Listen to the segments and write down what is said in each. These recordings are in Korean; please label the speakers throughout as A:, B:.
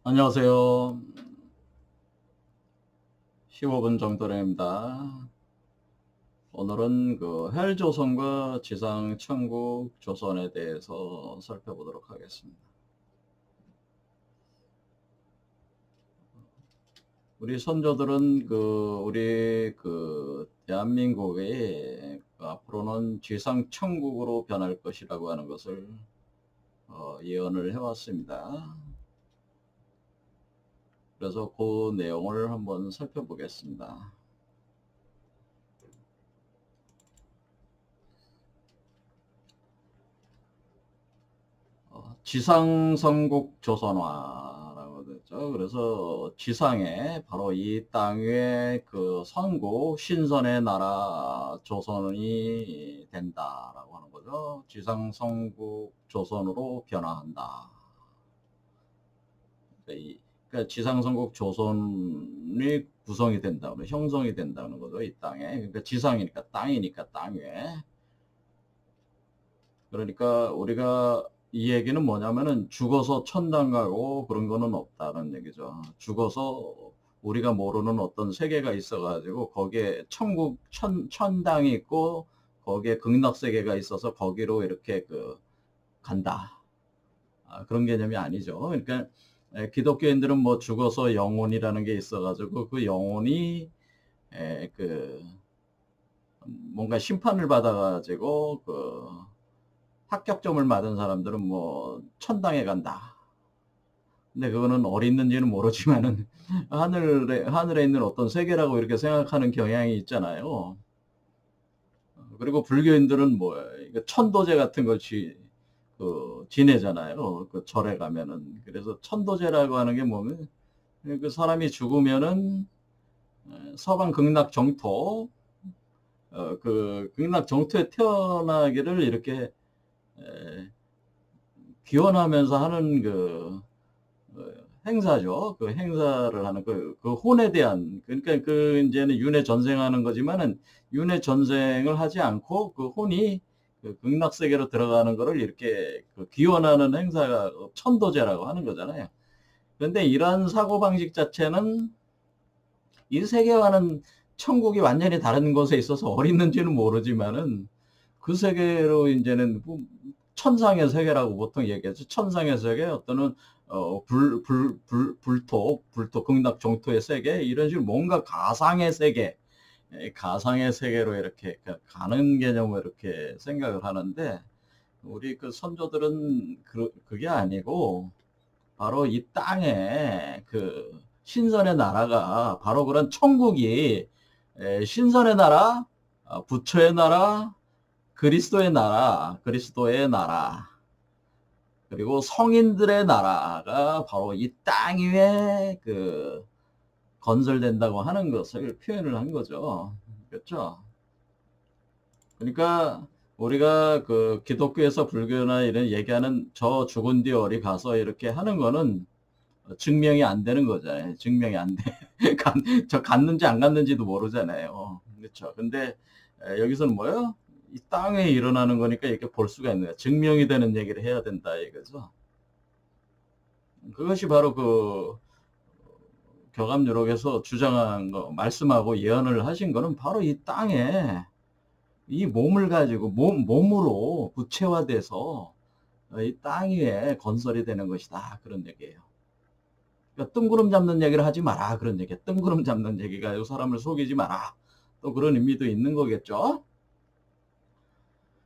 A: 안녕하세요. 15분 정도입니다. 오늘은 그 헬조선과 지상천국 조선에 대해서 살펴보도록 하겠습니다. 우리 선조들은 우리 대한민국이 앞으로는 지상천국으로 변할 것이라고 하는 것을 예언을 해왔습니다. 그래서 그 내용을 한번 살펴보겠습니다. 지상선국 조선화라고 되죠. 그래서 지상에 바로 이 땅 위에 그 선국 신선의 나라 조선이 된다라고 하는 거죠. 지상선국 조선으로 변화한다. 그러니까 지상선국 조선이 구성이 된다는, 형성이 된다는 거죠. 이 땅에. 그러니까 지상이니까 땅이니까 땅 위에. 그러니까 우리가 이 얘기는 뭐냐면은 죽어서 천당 가고 그런 거는 없다는 얘기죠. 죽어서 우리가 모르는 어떤 세계가 있어가지고 거기에 천당이 있고 거기에 극락세계가 있어서 거기로 이렇게 간다. 그런 개념이 아니죠. 그러니까 기독교인들은 뭐 죽어서 영혼이라는 게 있어가지고 그 영혼이 뭔가 심판을 받아가지고 합격점을 받은 사람들은 뭐 천당에 간다. 근데 그거는 어디 있는지는 모르지만은 하늘에 있는 어떤 세계라고 이렇게 생각하는 경향이 있잖아요. 그리고 불교인들은 뭐 천도제 같은 걸 지내잖아요. 그 절에 가면은. 그래서 천도제라고 하는 게 뭐면 그 사람이 죽으면은 서방 극락 정토 그 극락 정토에 태어나기를 이렇게 기원하면서 하는 행사죠. 그 행사를 하는 그 혼에 대한, 그러니까 이제는 윤회 전생하는 거지만은 윤회 전생을 하지 않고 그 혼이 극락세계로 들어가는 거를 이렇게 기원하는 행사가 천도제라고 하는 거잖아요. 그런데 이러한 사고방식 자체는 이 세계와는 천국이 완전히 다른 곳에 있어서 어디 있는지는 모르지만은 그 세계로 이제는 천상의 세계라고 보통 얘기하죠. 천상의 세계, 어떤은 불토, 극락 정토의 세계, 이런 식으로 뭔가 가상의 세계로 이렇게 가는 개념으로 이렇게 생각을 하는데, 우리 그 선조들은 그게 아니고 바로 이 땅에 신선의 나라가 바로 그런 천국이 신선의 나라, 부처의 나라, 그리스도의 나라, 그리고 성인들의 나라가 바로 이 땅 위에 건설된다고 하는 것을 표현을 한 거죠. 그렇죠? 그러니까 우리가 기독교에서 불교나 이런 얘기하는 저 죽은 뒤 어디 가서 이렇게 하는 거는 증명이 안 되는 거잖아요. 증명이 안 돼. 저 갔는지 안 갔는지도 모르잖아요. 그렇죠. 근데 여기서는 뭐예요? 이 땅에 일어나는 거니까 이렇게 볼 수가 있는 거예요. 증명이 되는 얘기를 해야 된다 이거죠. 그것이 바로 교감유록에서 주장한 거, 말씀하고 예언을 하신 거는 바로 이 땅에 이 몸을 가지고 몸으로 구체화돼서 이 땅 위에 건설이 되는 것이다. 그런 얘기예요. 그러니까 뜬구름 잡는 얘기를 하지 마라. 그런 얘기야. 뜬구름 잡는 얘기가 사람을 속이지 마라. 또 그런 의미도 있는 거겠죠.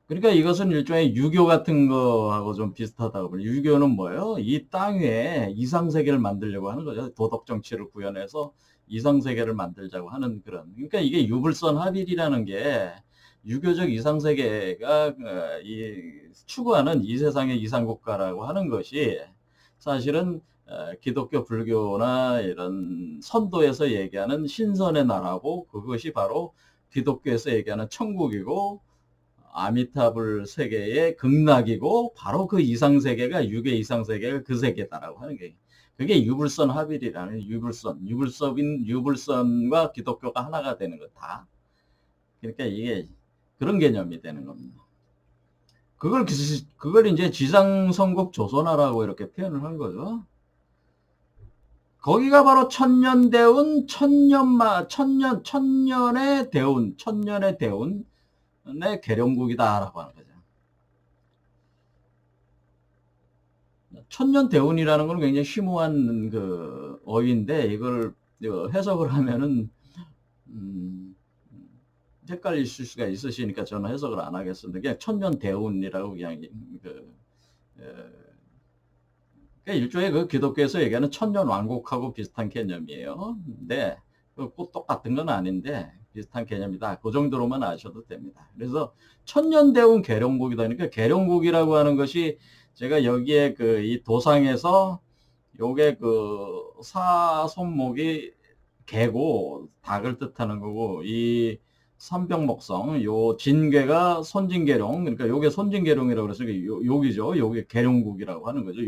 A: 그러니까 이것은 일종의 유교 같은 거하고 좀 비슷하다고 봐요. 유교는 뭐예요? 이 땅 위에 이상세계를 만들려고 하는 거죠. 도덕정치를 구현해서 이상세계를 만들자고 하는 그런. 그러니까 이게 유불선 합일이라는 게 유교적 이상세계가 추구하는 이 세상의 이상국가라고 하는 것이 사실은 기독교 불교나 이런 선도에서 얘기하는 신선의 나라고, 그것이 바로 기독교에서 얘기하는 천국이고 아미타불 세계의 극락이고, 바로 그 이상세계가 유교 이상세계가 그 세계다라고 하는 게, 그게 유불선 합일이라는, 유불선과 기독교가 하나가 되는 거다. 그러니까 이게 그런 개념이 되는 겁니다. 그걸 이제 지상선국 조선화라고 이렇게 표현을 한 거죠. 거기가 바로 천년대운, 천년의 대운, 천년의 대운의 계룡국이다라고 하는 거죠. 천년대운이라는 건 굉장히 심오한 그 어휘인데, 이걸 해석을 하면은, 헷갈릴 수가 있으시니까 저는 해석을 안 하겠습니다. 그냥 천년대운이라고 그냥, 일종의 그 기독교에서 얘기하는 천년왕국하고 비슷한 개념이에요. 근데 꼭 똑같은 건 아닌데 비슷한 개념이다. 그 정도로만 아셔도 됩니다. 그래서 천년대운 계룡국이다. 그러니까 계룡국이라고 하는 것이 제가 여기에 그 이 도상에서 요게 그 사손목이 개고 닭을 뜻하는 거고, 이 삼병목성 요 진괴가 손진계룡, 그러니까 요게 손진계룡이라고 그래서 여기죠. 요게 계룡국이라고 하는 거죠.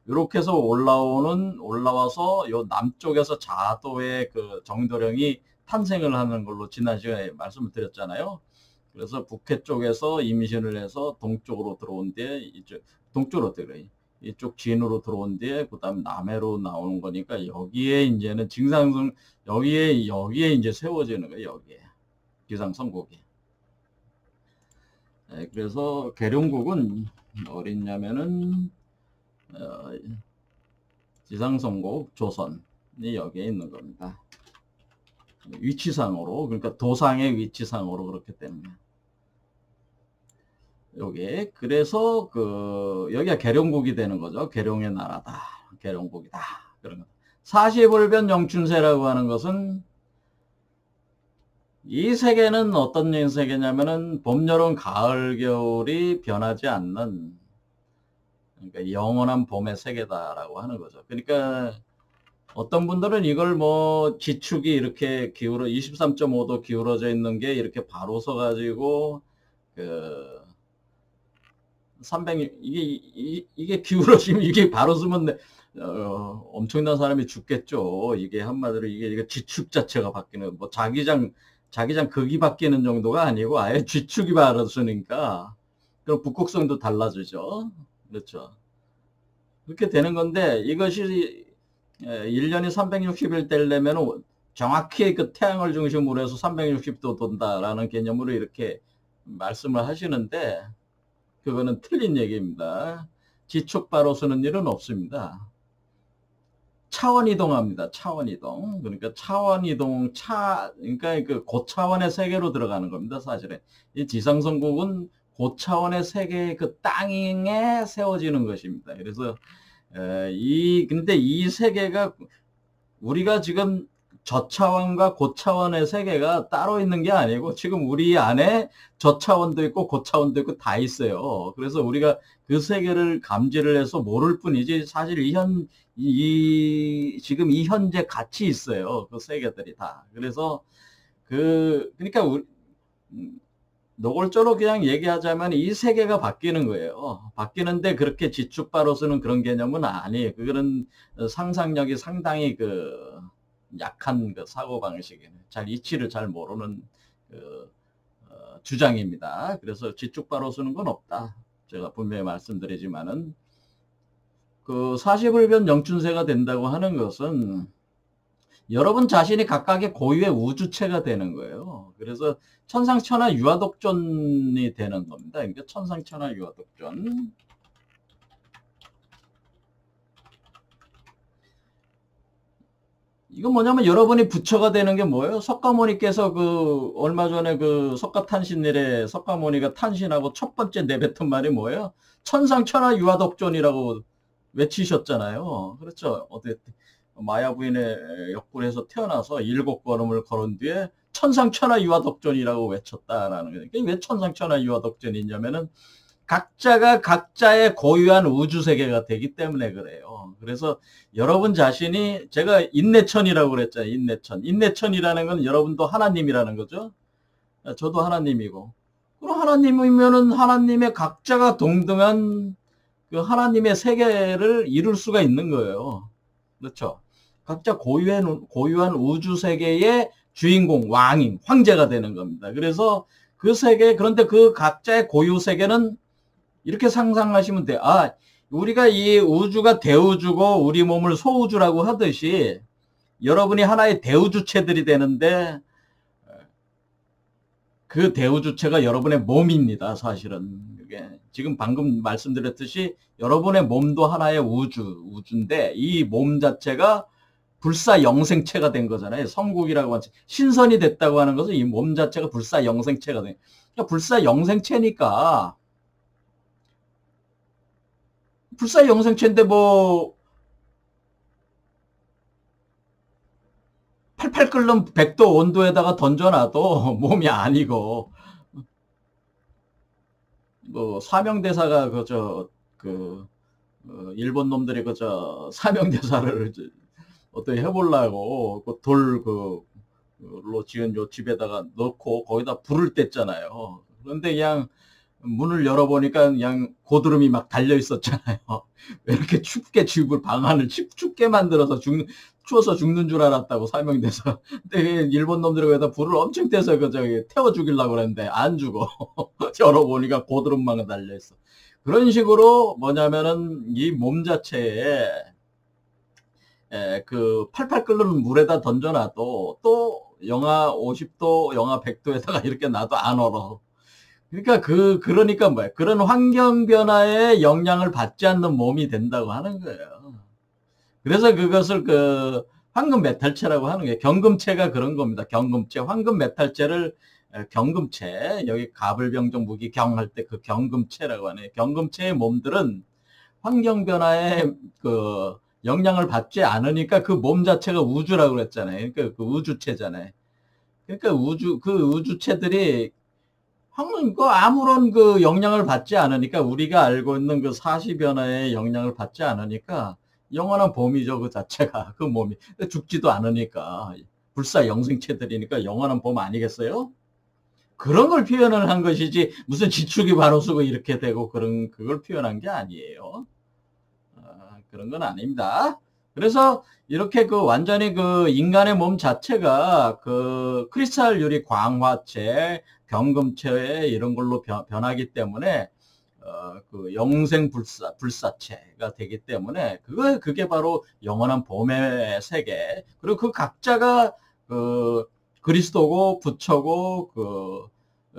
A: 요렇게 해서 올라와서 요 남쪽에서 자도의 그 정도령이 탄생을 하는 걸로 지난 시간에 말씀을 드렸잖아요. 그래서 북해 쪽에서 임신을 해서 동쪽으로 들어온 뒤에 동쪽으로 들어요. 이쪽 진으로 들어온 뒤에 그다음 남해로 나오는 거니까 여기에 이제는 징상성, 여기에 이제 세워지는 거예요. 여기에 기상성국이. 네, 그래서 계룡국은 어딨냐면은 지상성국 조선이 여기에 있는 겁니다. 위치상으로, 그러니까 도상의 위치상으로 그렇게 되는 거예요. 요게 그래서 여기가 계룡국이 되는 거죠. 계룡의 나라다, 계룡국이다, 그런 거. 사시불변 영춘세라고 하는 것은, 이 세계는 어떤 세계냐면은 봄, 여름, 가을, 겨울이 변하지 않는, 그러니까 영원한 봄의 세계다라고 하는 거죠. 그러니까 어떤 분들은 이걸 뭐 지축이 이렇게 23.5도 기울어져 있는 게 이렇게 바로 서 가지고 300, 이게 기울어지면, 이게 바로 서면 엄청난 사람이 죽겠죠. 이게 한마디로 이게 지축 자체가 바뀌는, 뭐 자기장 극이 바뀌는 정도가 아니고 아예 지축이 바로 서니까 그럼 북극성도 달라지죠. 그렇죠. 그렇게 되는 건데, 이것이 1년이 360일 되려면 정확히 그 태양을 중심으로 해서 360도 돈다라는 개념으로 이렇게 말씀을 하시는데, 그거는 틀린 얘기입니다. 지축 바로 서는 일은 없습니다. 차원 이동합니다. 차원 이동. 그러니까 차원 이동, 그러니까 그 고차원의 세계로 들어가는 겁니다. 사실은 이 지상성국은 고차원의 세계, 그 땅에 세워지는 것입니다. 그래서 근데 이 세계가, 우리가 지금 저차원과 고차원의 세계가 따로 있는 게 아니고, 지금 우리 안에 저차원도 있고 고차원도 있고 다 있어요. 그래서 우리가 그 세계를 감지를 해서 모를 뿐이지, 사실 지금 이 현재 같이 있어요. 그 세계들이 다. 그래서 그러니까 노골적으로 그냥 얘기하자면 이 세계가 바뀌는 거예요. 바뀌는데 그렇게 지축바로서는 그런 개념은 아니에요. 그거는 상상력이 상당히 약한 사고방식이에요. 이치를 잘 모르는 주장입니다. 그래서 지축바로서는 건 없다. 제가 분명히 말씀드리지만은, 사시불변 영춘세가 된다고 하는 것은 여러분 자신이 각각의 고유의 우주체가 되는 거예요. 그래서 천상천하 유화독존이 되는 겁니다. 그러니까 천상천하 유화독존. 이건 뭐냐면 여러분이 부처가 되는 게 뭐예요? 석가모니께서 얼마 전에 석가탄신일에 석가모니가 탄신하고 첫 번째 내뱉은 말이 뭐예요? 천상천하 유화독존이라고 외치셨잖아요. 그렇죠? 마야 부인의 역군에서 태어나서 7걸음을 걸은 뒤에 천상천하 유화독존이라고 외쳤다라는 거예요. 왜 천상천하 유화독존이냐면은 각자가 각자의 고유한 우주세계가 되기 때문에 그래요. 그래서 여러분 자신이, 제가 인내천이라고 그랬잖아요. 인내천이라는 건 여러분도 하나님이라는 거죠. 저도 하나님이고. 그럼 하나님이면은 하나님의 각자가 동등한 하나님의 세계를 이룰 수가 있는 거예요. 그렇죠? 각자 고유한 우주세계의 주인공, 왕인, 황제가 되는 겁니다. 그래서 그 세계, 그런데 그 각자의 고유 세계는 이렇게 상상하시면 돼요. 우리가 이 우주가 대우주고 우리 몸을 소우주라고 하듯이 여러분이 하나의 대우주체들이 되는데 그 대우주체가 여러분의 몸입니다. 사실은 지금 방금 말씀드렸듯이 여러분의 몸도 하나의 우주인데 이 몸 자체가 불사 영생체가 된 거잖아요. 성국이라고 하지. 신선이 됐다고 하는 것은 이 몸 자체가 불사 영생체가 된. 그러니까 불사 영생체니까 불사 영생체인데 뭐 팔팔 끓는 100도 온도에다가 던져놔도 몸이 아니고 뭐 사명대사가 일본 놈들이 사명대사를 어떻게 해보려고 돌로 지은 요 집에다가 넣고 거기다 불을 뗐잖아요. 그런데 그냥 문을 열어보니까 그냥 고드름이 막 달려 있었잖아요. 왜 이렇게 춥게 집을 방안을 춥게 만들어서 추워서 죽는 줄 알았다고 사명돼서. 근데 일본 놈들이 거기다 불을 엄청 떼서 태워 죽이려고 그랬는데 안 죽어. 열어보니까 고드름만 달려 있어. 그런 식으로 뭐냐면은 이 몸 자체에 그 팔팔 끓는 물에다 던져놔도 또 영하 50도, 영하 100도에다가 이렇게 놔도 안 얼어. 그러니까 그러니까 뭐야? 그런 환경 변화에 영향을 받지 않는 몸이 된다고 하는 거예요. 그래서 그것을 황금 메탈체라고 하는 게 경금체가 그런 겁니다. 경금체, 황금 메탈체를 경금체, 여기 가불병정 무기 경할 때 그 경금체라고 하네요. 경금체의 몸들은 환경 변화에 영향을 받지 않으니까 그 몸 자체가 우주라고 그랬잖아요. 그러니까 그 우주체잖아요. 그러니까 우주체들이 아무런 영향을 받지 않으니까 우리가 알고 있는 그 사시 변화에 영향을 받지 않으니까 영원한 봄이죠. 그 자체가 그 몸이 죽지도 않으니까 불사 영생체들이니까 영원한 봄 아니겠어요? 그런 걸 표현을 한 것이지 무슨 지축이 바로 쓰고 이렇게 되고 그걸 표현한 게 아니에요. 그런 건 아닙니다. 그래서 이렇게 완전히 인간의 몸 자체가 크리스탈 유리 광화체, 경금체 이런 걸로 변하기 때문에 영생 불사체가 되기 때문에 그게 바로 영원한 봄의 세계. 그리고 그 각자가 그리스도고 부처고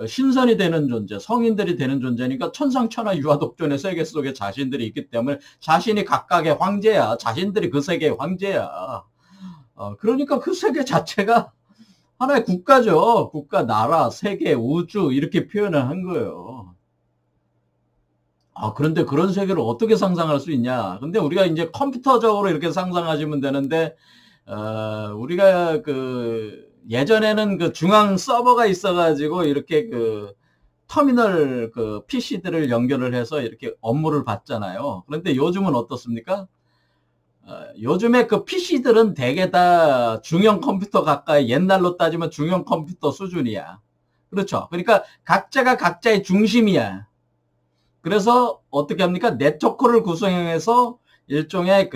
A: 신선이 되는 존재, 성인들이 되는 존재니까 천상천하 유아독존의 세계 속에 자신들이 있기 때문에 자신이 각각의 황제야. 자신들이 그 세계의 황제야. 그러니까 그 세계 자체가 하나의 국가죠. 국가, 나라, 세계, 우주 이렇게 표현을 한 거예요. 그런데 그런 세계를 어떻게 상상할 수 있냐? 근데 우리가 이제 컴퓨터적으로 이렇게 상상하시면 되는데 우리가 예전에는 중앙 서버가 있어가지고 이렇게 터미널 PC들을 연결을 해서 이렇게 업무를 받잖아요. 그런데 요즘은 어떻습니까? 요즘에 PC들은 대개 다 중형 컴퓨터 가까이, 옛날로 따지면 중형 컴퓨터 수준이야. 그렇죠. 그러니까 각자가 각자의 중심이야. 그래서 어떻게 합니까? 네트워크를 구성해서 일종의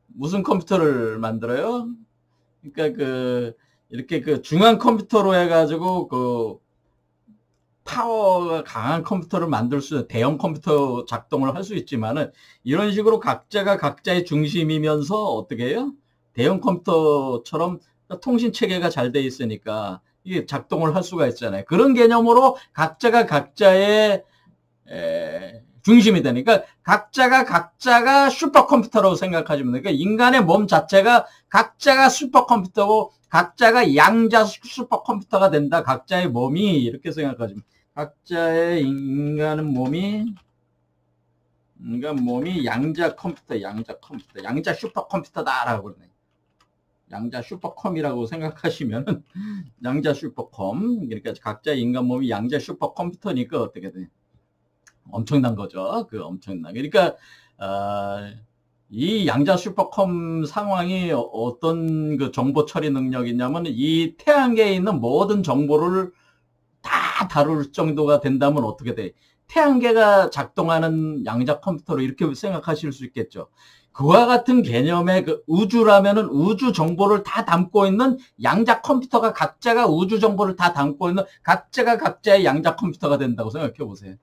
A: 무슨 컴퓨터를 만들어요? 그러니까 이렇게 중앙 컴퓨터로 해가지고 파워가 강한 컴퓨터를 만들 대형 컴퓨터 작동을 할 수 있지만은 이런 식으로 각자가 각자의 중심이면서 어떻게 해요? 대형 컴퓨터처럼 통신 체계가 잘 돼 있으니까 이게 작동을 할 수가 있잖아요. 그런 개념으로 각자가 각자의 중심이 되니까 각자가 슈퍼컴퓨터라고 생각하시면 돼요. 그러니까 인간의 몸 자체가 각자가 슈퍼컴퓨터고 각자가 양자 슈퍼컴퓨터가 된다. 각자의 몸이 이렇게 생각하시면 각자의 인간 몸이 양자 컴퓨터, 양자 슈퍼컴퓨터다라고 그러네. 양자 슈퍼컴이라고 생각하시면은 양자 슈퍼컴, 그러니까 각자의 인간 몸이 양자 슈퍼컴퓨터니까 어떻게 돼? 엄청난 거죠. 엄청난. 그러니까 이 양자 슈퍼컴 상황이 어떤 정보 처리 능력이냐면 이 태양계에 있는 모든 정보를 다 다룰 정도가 된다면 어떻게 돼? 태양계가 작동하는 양자 컴퓨터로 이렇게 생각하실 수 있겠죠. 그와 같은 개념의 우주라면은 우주 정보를 다 담고 있는 양자 컴퓨터가 각자가 우주 정보를 다 담고 있는 각자가 각자의 양자 컴퓨터가 된다고 생각해 보세요.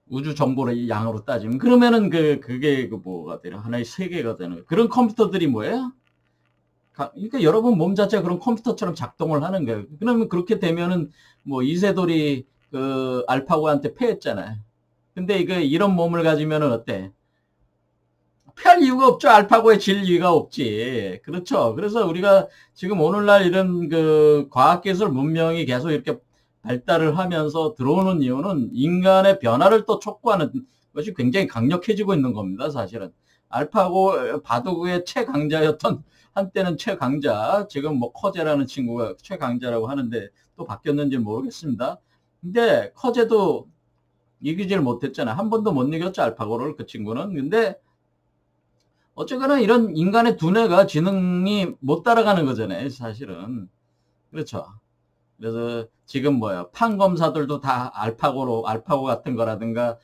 A: 우주 정보를 양으로 따지면 그러면은 그게 그 뭐가 되나 하나의 세계가 되는 거예요. 그런 컴퓨터들이 뭐예요? 그러니까 여러분 몸 자체가 그런 컴퓨터처럼 작동을 하는 거예요. 그러면 그렇게 되면은 뭐 이세돌이 그 알파고한테 패했잖아요. 근데 이런 몸을 가지면은 어때? 패할 이유가 없죠. 알파고에 질 이유가 없지. 그렇죠. 그래서 우리가 지금 오늘날 이런 그 과학기술 문명이 계속 이렇게 발달을 하면서 들어오는 이유는 인간의 변화를 또 촉구하는 것이 굉장히 강력해지고 있는 겁니다. 사실은. 알파고 바둑의 최강자였던 한때는 최강자, 지금 뭐 커제라는 친구가 최강자라고 하는데 또 바뀌었는지 모르겠습니다. 근데 커제도 이기질 못했잖아. 한 번도 못 이겼죠. 알파고를 그 친구는. 근데 어쨌거나 이런 인간의 두뇌가 지능이 못 따라가는 거잖아요. 사실은. 그렇죠. 그래서 지금 뭐야 판검사들도 다 알파고 같은 거라든가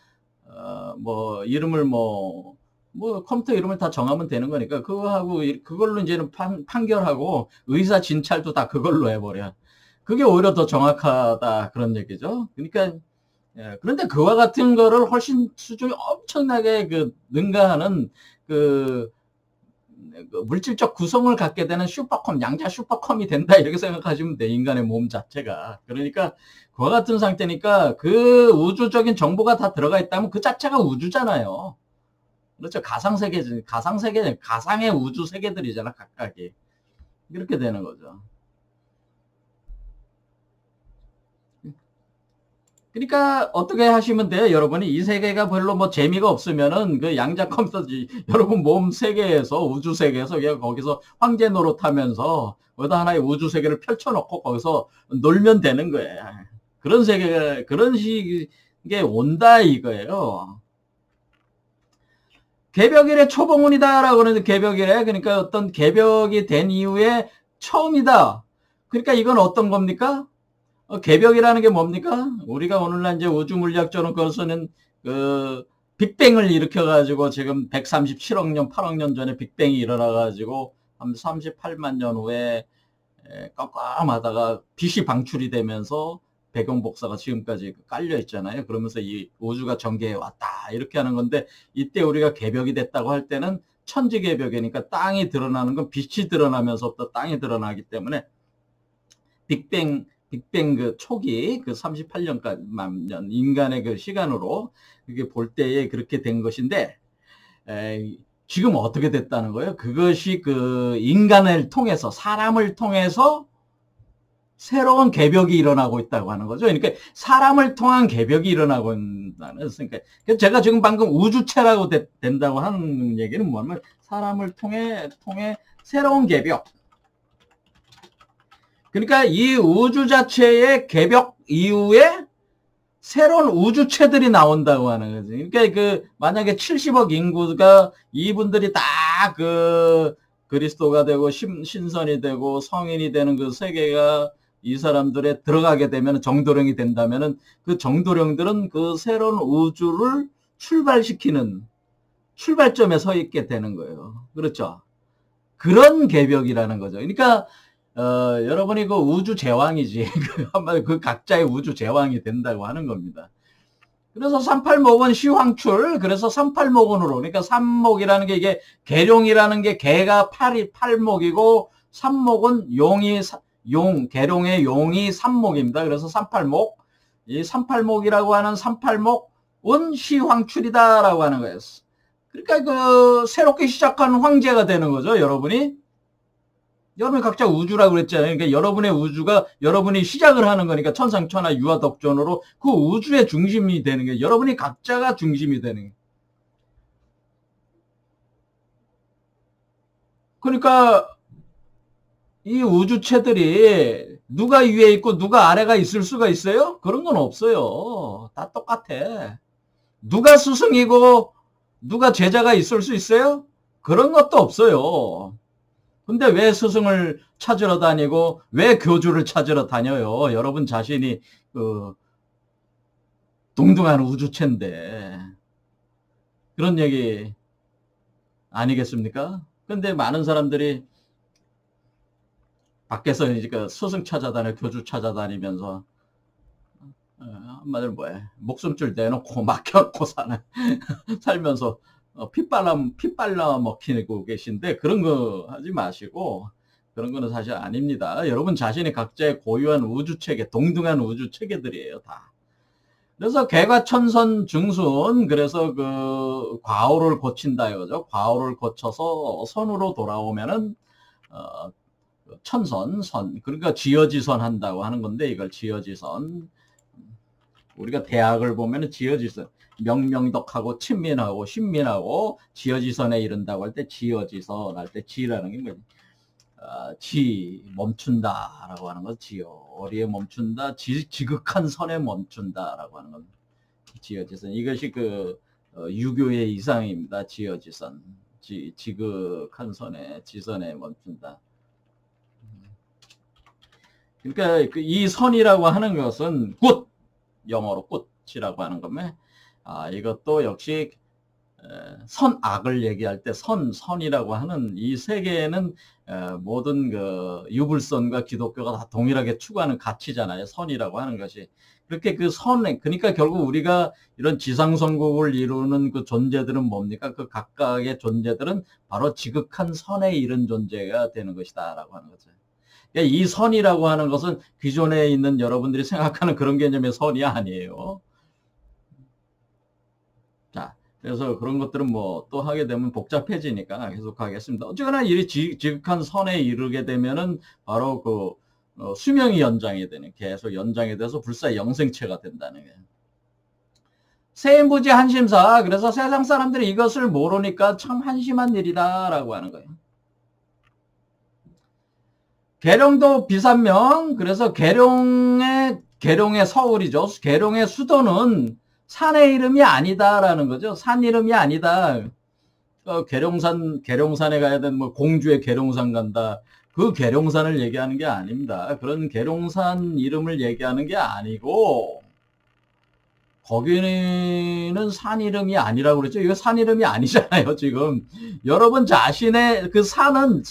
A: 뭐 이름을 뭐 컴퓨터 이름을 다 정하면 되는 거니까 그거하고 그걸로 이제는 판결하고 의사 진찰도 다 그걸로 해버려. 그게 오히려 더 정확하다 그런 얘기죠. 그러니까 그런데 그와 같은 거를 훨씬 수준이 엄청나게 능가하는 그 물질적 구성을 갖게 되는 슈퍼컴, 양자 슈퍼컴이 된다 이렇게 생각하시면 돼. 인간의 몸 자체가. 그러니까 그와 같은 상태니까 그 우주적인 정보가 다 들어가 있다면 그 자체가 우주잖아요. 그렇죠. 가상의 우주 세계들이잖아 각각이. 이렇게 되는 거죠. 그러니까 어떻게 하시면 돼요? 여러분이 이 세계가 별로 뭐 재미가 없으면은 그 양자 컴퓨터지 여러분 몸 세계에서 우주 세계에서 그냥 거기서 황제 노릇하면서 거기다 하나의 우주 세계를 펼쳐놓고 거기서 놀면 되는 거예요. 그런 세계가 그런 식의 온다 이거예요. 개벽일의 초봉운이다라고 하는데 개벽일에 그러니까 어떤 개벽이 된 이후에 처음이다. 그러니까 이건 어떤 겁니까? 개벽이라는 게 뭡니까? 우리가 오늘날 이제 우주 물리학적으로 그것은 그 빅뱅을 일으켜가지고 지금 137억 년, 8억 년 전에 빅뱅이 일어나가지고 한 38만 년 후에 깜깜하다가 빛이 방출이 되면서 배경 복사가 지금까지 깔려 있잖아요. 그러면서 이 우주가 전개해 왔다 이렇게 하는 건데 이때 우리가 개벽이 됐다고 할 때는 천지 개벽이니까 땅이 드러나는 건 빛이 드러나면서부터 땅이 드러나기 때문에 빅뱅 그 초기 그 38년까지만 년 인간의 그 시간으로 이게 볼 때에 그렇게 된 것인데 지금 어떻게 됐다는 거예요? 그것이 그 인간을 통해서 사람을 통해서 새로운 개벽이 일어나고 있다고 하는 거죠. 그러니까 사람을 통한 개벽이 일어나고 있다는 그러니까 제가 지금 방금 우주체라고 된다고 하는 얘기는 뭐냐면 사람을 통해 새로운 개벽. 그러니까 이 우주 자체의 개벽 이후에 새로운 우주체들이 나온다고 하는 거지. 그러니까 그 만약에 70억 인구가 이분들이 다 그 그리스도가 되고 신선이 되고 성인이 되는 그 세계가 이 사람들에 들어가게 되면 정도령이 된다면은 그 정도령들은 그 새로운 우주를 출발시키는 출발점에 서 있게 되는 거예요. 그렇죠? 그런 개벽이라는 거죠. 그러니까 여러분이 그 우주 제왕이지. 한마디로 그 각자의 우주 제왕이 된다고 하는 겁니다. 그래서 38목은 시황출, 그래서 38목원으로, 그러니까 3목이라는 게 이게 계룡이라는 게 개가 8목이고, 3목은 계룡의 용이 3목입니다. 그래서 38목. 이 38목이라고 하는 38목은 시황출이다라고 하는 거예요. 그러니까 그 새롭게 시작한 황제가 되는 거죠, 여러분이. 여러분이 각자 우주라고 그랬잖아요. 그러니까 여러분의 우주가 여러분이 시작을 하는 거니까 천상천하 유아덕존으로 그 우주의 중심이 되는 게 여러분이 각자가 중심이 되는 게. 그러니까 이 우주체들이 누가 위에 있고 누가 아래가 있을 수가 있어요? 그런 건 없어요. 다 똑같아. 누가 스승이고 누가 제자가 있을 수 있어요? 그런 것도 없어요. 근데 왜 스승을 찾으러 다니고 왜 교주를 찾으러 다녀요? 여러분 자신이 그 동등한 우주체인데 그런 얘기 아니겠습니까? 근데 많은 사람들이 밖에서 이제 그 스승 찾아다니고 교주 찾아다니면서 한마디로 뭐야. 목숨줄 대놓고 막혀놓고 사는, 살면서, 피 빨라 먹히고 계신데, 그런 거 하지 마시고, 그런 거는 사실 아닙니다. 여러분 자신이 각자의 고유한 우주체계, 동등한 우주체계들이에요, 다. 그래서 개과천선 증순, 그래서 그 과오를 고친다 이거죠. 과오를 고쳐서 선으로 돌아오면은 천선, 선, 그러니까 지어지선 한다고 하는 건데, 이걸 지어지선. 우리가 대학을 보면은 지어지선, 명명덕하고 친민하고 신민하고 지어지선에 이른다고 할 때 지어지선 할 때 지라는 게 뭐지? 지 멈춘다 라고 하는 거. 지요 어디에 멈춘다, 지극한 선에 멈춘다 라고 하는 건 지어지선. 이것이 그 유교의 이상입니다. 지어지선, 지극한 선에, 지선에 멈춘다. 그러니까 이 선이라고 하는 것은 굿, 영어로 굿이라고 하는 거면, 이것도 역시 선악을 얘기할 때 선이라고 하는 이 세 개는 모든 그 유불선과 기독교가 다 동일하게 추구하는 가치잖아요. 선이라고 하는 것이. 그렇게 그 선에, 그러니까 결국 우리가 이런 지상선국을 이루는 그 존재들은 뭡니까? 그 각각의 존재들은 바로 지극한 선에 이른 존재가 되는 것이다 라고 하는 거죠. 그러니까 이 선이라고 하는 것은 기존에 있는 여러분들이 생각하는 그런 개념의 선이 아니에요. 자, 그래서 그런 것들은 뭐 또 하게 되면 복잡해지니까 계속 하겠습니다. 어쨌거나 이 지극한 선에 이르게 되면은 바로 그 수명이 연장이 되는, 계속 연장이 돼서 불사 영생체가 된다는 거예요. 세인부지 한심사. 그래서 세상 사람들이 이것을 모르니까 참 한심한 일이다라고 하는 거예요. 계룡도 비산명. 그래서 계룡의 서울이죠. 계룡의 수도는 산의 이름이 아니다라는 거죠. 산 이름이 아니다. 계룡산에 가야 되는, 뭐 공주의 계룡산 간다, 그 계룡산을 얘기하는 게 아닙니다. 그런 계룡산 이름을 얘기하는 게 아니고, 거기는 산 이름이 아니라고 그랬죠. 이거 산 이름이 아니잖아요, 지금. 여러분 자신의 그 산은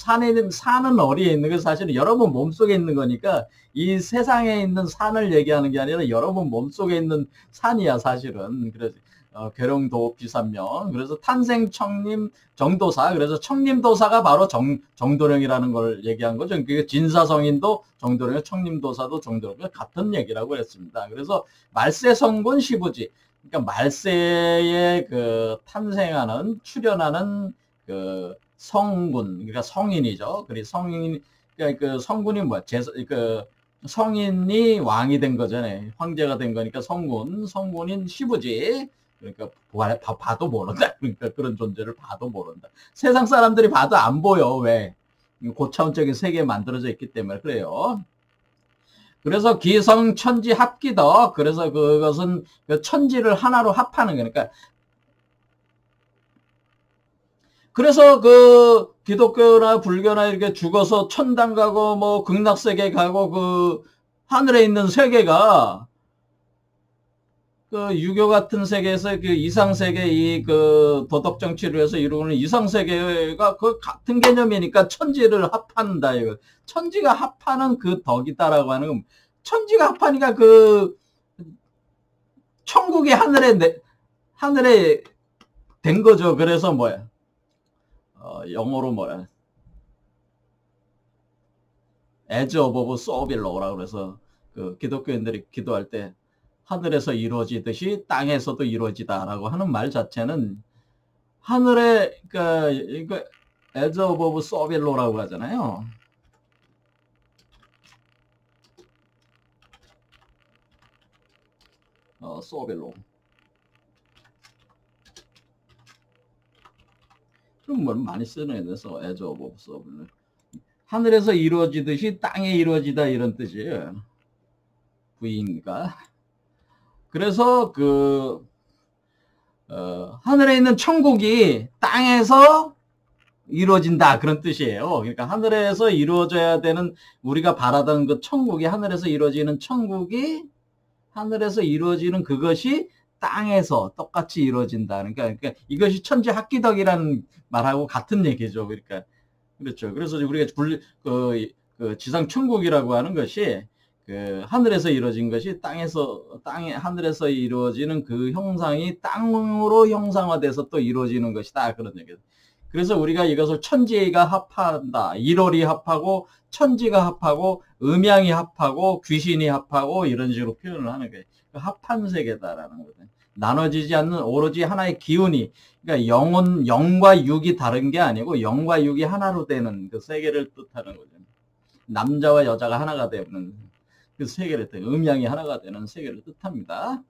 A: 어디에 있는 거, 사실은 여러분 몸속에 있는 거니까, 이 세상에 있는 산을 얘기하는 게 아니라 여러분 몸속에 있는 산이야, 사실은. 그래서 계룡도 비산명. 그래서 탄생 청림 정도사. 그래서 청림도사가 바로 정도령이라는 걸 얘기한 거죠. 그 진사성인도 정도령, 청림도사도 정도령, 같은 얘기라고 했습니다. 그래서 말세 성군 시부지. 그러니까 말세에 그 탄생하는, 출현하는 그 성군, 그러니까 성인이죠. 그리고 그러니까 그 성군이 뭐야? 성인이 왕이 된 거잖아요. 황제가 된 거니까 성군인 시부지. 그러니까 봐도 모른다. 그러니까 그런 존재를 봐도 모른다. 세상 사람들이 봐도 안 보여. 왜? 고차원적인 세계에 만들어져 있기 때문에 그래요. 그래서 기성 천지 합기덕. 그래서 그것은 그 천지를 하나로 합하는 거니까. 그래서 그 기독교나 불교나 이렇게 죽어서 천당 가고 뭐 극락세계 가고 그 하늘에 있는 세계가 그 유교 같은 세계에서 그 이상세계, 이 그 도덕 정치를 위해서 이루는 이상세계가 그 같은 개념이니까 천지를 합한다 이거. 천지가 합하는 그 덕이다라고 하는 건, 천지가 합하니까 그 천국이 하늘에 된 거죠. 그래서 뭐야? 영어로 뭐야? as above so below라고 그래서 그 기독교인들이 기도할 때 하늘에서 이루어지듯이 땅에서도 이루어지다라고 하는 말 자체는 하늘에, 그러니까 as above so below라고 하잖아요. so below. 그럼 뭘 많이 쓰는 애들서 as above so below. 하늘에서 이루어지듯이 땅에 이루어지다 이런 뜻이에요. 부인가? 그래서 하늘에 있는 천국이 땅에서 이루어진다 그런 뜻이에요. 그러니까 하늘에서 이루어져야 되는, 우리가 바라던 그 천국이, 하늘에서 이루어지는 천국이, 하늘에서 이루어지는 그것이 땅에서 똑같이 이루어진다. 그러니까 이것이 천지 합기덕이라는 말하고 같은 얘기죠. 그러니까 그렇죠. 그래서 우리가 지상 천국이라고 하는 것이 그 하늘에서 이루어진 것이 하늘에서 이루어지는 그 형상이 땅으로 형상화돼서 또 이루어지는 것이다. 그런 얘기예요. 그래서 우리가 이것을 천지가 합한다. 일월이 합하고 천지가 합하고 음양이 합하고 귀신이 합하고 이런 식으로 표현을 하는 거예요. 합한 세계다라는 거거든요. 나눠지지 않는 오로지 하나의 기운이, 그러니까 영과 육이 다른 게 아니고 영과 육이 하나로 되는 그 세계를 뜻하는 거죠. 남자와 여자가 하나가 되는 그 세계를 뜻, 음양이 하나가 되는 세계를 뜻합니다.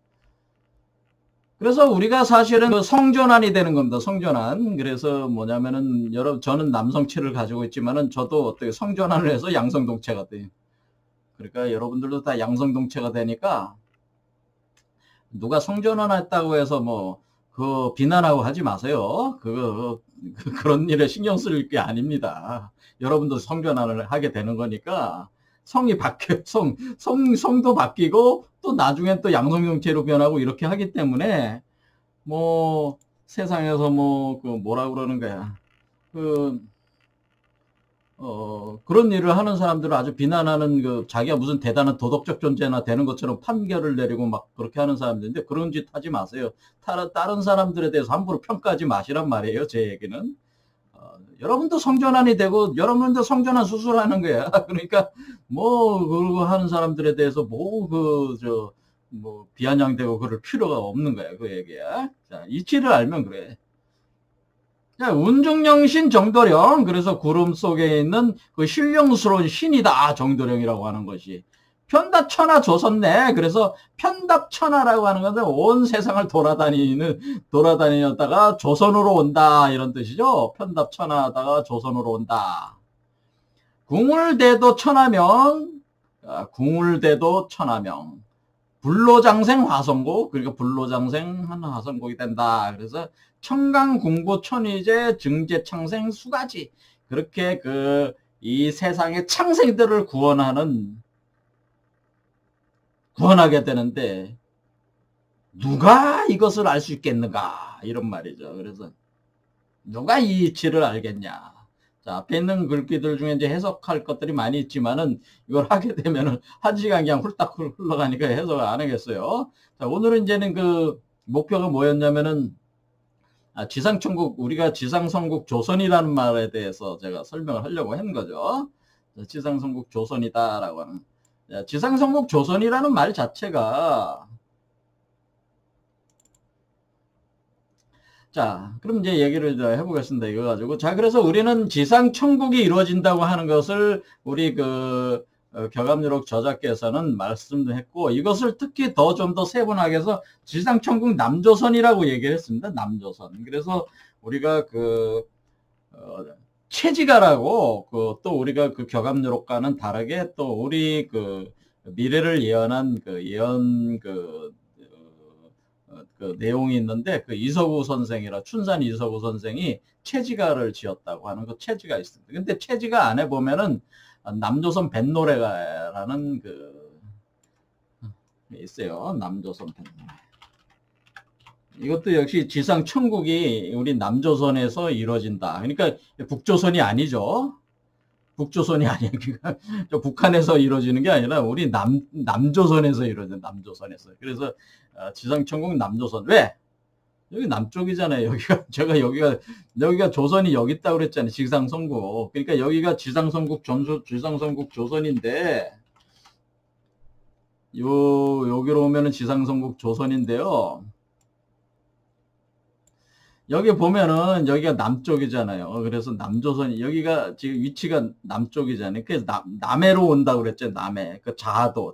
A: 그래서 우리가 사실은 그 성전환이 되는 겁니다. 성전환. 그래서 뭐냐면은 저는 남성체를 가지고 있지만은 저도 어떻게 성전환을 해서 양성동체가 돼요. 그러니까 여러분들도 다 양성동체가 되니까 누가 성전환했다고 해서 뭐 그 비난하고 하지 마세요. 그런 일에 신경 쓸 게 아닙니다. 여러분도 성전환을 하게 되는 거니까 성이 바뀌어, 성도 바뀌고 또 나중엔 또 양성정체로 변하고 이렇게 하기 때문에 뭐 세상에서 뭐 그 뭐라 그러는 거야. 그런 일을 하는 사람들을 아주 비난하는 그 자기가 무슨 대단한 도덕적 존재나 되는 것처럼 판결을 내리고 막 그렇게 하는 사람들인데 그런 짓 하지 마세요. 다른 사람들에 대해서 함부로 평가하지 마시란 말이에요. 제 얘기는. 여러분도 성전환이 되고 여러분도 성전환 수술하는 거야. 그러니까 뭐 그러고 하는 사람들에 대해서 비아냥대고 그럴 필요가 없는 거야. 그 얘기야. 자, 이치를 알면 그래. 자, 운중영신 정도령. 그래서 구름 속에 있는 그 신령스러운 신이다. 정도령이라고 하는 것이. 편답천하 조선네. 그래서 편답천하라고 하는 건데 온 세상을 돌아다니다가 조선으로 온다. 이런 뜻이죠. 편답천하다가 조선으로 온다. 궁울대도 천하명. 궁울대도 천하명. 불로장생 화성곡. 그러니까 불로장생 한 화성곡이 된다. 그래서 청강궁부 천의제 증제창생 수가지. 그렇게 이 세상의 창생들을 구원하게 되는데 누가 이것을 알 수 있겠는가 이런 말이죠. 그래서 누가 이 이치를 알겠냐. 자, 앞에 있는 글귀들 중에 이제 해석할 것들이 많이 있지만은 이걸 하게 되면은 한 시간 그냥 훌딱 흘러가니까 해석을 안 하겠어요. 자, 오늘은 이제는 그 목표가 뭐였냐면은 지상천국, 우리가 지상성국 조선이라는 말에 대해서 제가 설명을 하려고 한 거죠. 지상성국 조선이다라고 하는. 지상성국 조선이라는 말 자체가, 자, 그럼 이제 얘기를 해보겠습니다. 이거 가지고. 자, 그래서 우리는 지상천국이 이루어진다고 하는 것을 우리 격암유록 저자께서는 말씀도 했고, 이것을 특히 좀 더 세분하게 해서 지상천국 남조선이라고 얘기를 했습니다. 남조선. 그래서 우리가 체지가라고, 또 우리가 격암유록과는 다르게 또 우리 미래를 예언한 내용이 있는데, 이서구 선생이라, 춘산 이서구 선생이 체지가를 지었다고 하는 체지가 있습니다. 근데 체지가 안에 보면은 남조선 뱃노래가라는 있어요. 남조선 뱃노래. 이것도 역시 지상천국이 우리 남조선에서 이루어진다. 그러니까 북조선이 아니죠. 북조선이 아니야. 그러니까 북한에서 이루어지는 게 아니라 우리 남조선에서 이루어진 남조선에서. 그래서 지상천국 남조선. 왜? 여기 남쪽이잖아요. 여기가 조선이 여기 있다고 그랬잖아요. 지상성국. 그러니까 여기가 지상성국 조선인데, 여기로 오면은 지상성국 조선인데요. 여기 보면은 여기가 남쪽이잖아요. 그래서 남조선이, 여기가 지금 위치가 남쪽이잖아요. 그래서 남해로 온다고 그랬죠. 남해.